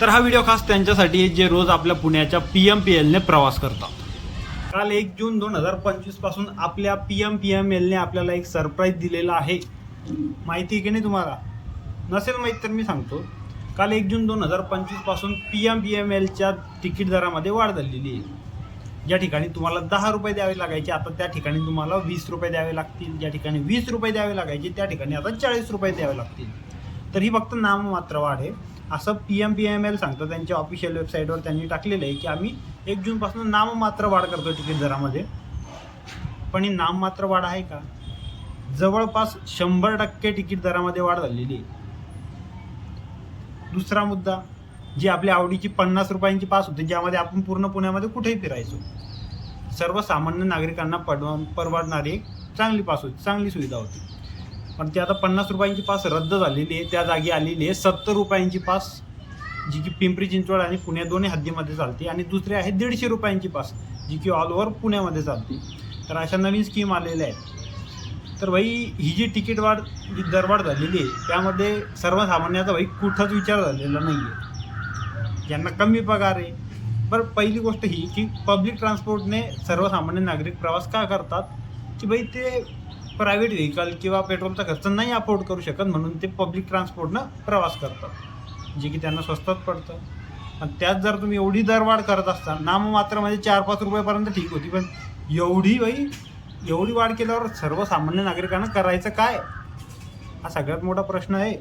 तर हा व्हिडिओ खास त्यांच्यासाठी आहे जे रोज आपल्या पुण्याच्या PMPLने प्रवास करतात. काल 1 जून 2025 पासून आपल्या PMPMLने आपल्याला एक सरप्राईज दिलेला आहे. माहिती आहे की नाही तुम्हाला? नसेल माहीत तर मी सांगतो. काल 1 जून 2025 पासून PMPMLच्या तिकीट दरामध्ये वाढ झालेली आहे. ज्या ठिकाणी तुम्हाला 10 रुपये द्यावे लागायचे आता त्या ठिकाणी तुम्हाला 20 रुपये द्यावे लागतील. ज्या ठिकाणी 20 रुपये द्यावे लागायचे त्या ठिकाणी आता 40 रुपये द्यावे लागतील. तर ही फक्त नाममात्र वाढ आहे असं PMPML सांगतं. त्यांच्या ऑफिशियल वेबसाईटवर त्यांनी टाकलेलं आहे की आम्ही 1 जूनपासून नाममात्र वाढ करतो तिकीट दरामध्ये. पण ही नाममात्र वाढ आहे का? जवळपास 100% तिकीट दरामध्ये वाढ झालेली आहे. दुसरा मुद्दा, जी आपल्या आवडीची 50 रुपयांची पास होती ज्यामध्ये आपण पूर्ण पुण्यामध्ये कुठेही फिरायचो. सर्वसामान्य नागरिकांना परवडणारी एक चांगली पास होती, चांगली सुविधा होती. पण ती आता 50 रुपयांची पास रद्द झालेली आहे. त्या जागी आलेली आहे 70 रुपयांची पास, जी की पिंपरी चिंचवड आणि पुणे दोन्ही हद्दीमध्ये चालते. आणि दुसरी आहे 150 रुपयांची पास, जी की ऑल ओव्हर पुण्यामध्ये चालते. तर अशा नवीन स्कीम आलेल्या आहेत. तर भाई ही जी तिकीट वाढ, जी दरवाढ झालेली आहे त्यामध्ये सर्वसामान्याचा भाई कुठंच विचार झालेला नाही आहे. ज्यांना कमी पगार आहे. बरं, पहिली गोष्ट ही की पब्लिक ट्रान्सपोर्टने सर्वसामान्य नागरिक प्रवास का करतात की भाई ते प्रायव्हेट व्हेकल किंवा पेट्रोलचा खर्च नाही अफोर्ड करू शकत, म्हणून ते पब्लिक ट्रान्सपोर्टनं प्रवास करतात, जे की त्यांना स्वस्तात पडतं. आणि त्यात जर तुम्ही एवढी दरवाढ करत असता, नाममात्र म्हणजे 4-5 रुपयापर्यंत ठीक होती, पण एवढी वाढ केल्यावर सर्वसामान्य नागरिकांना करायचं काय? हा सगळ्यात मोठा प्रश्न आहे.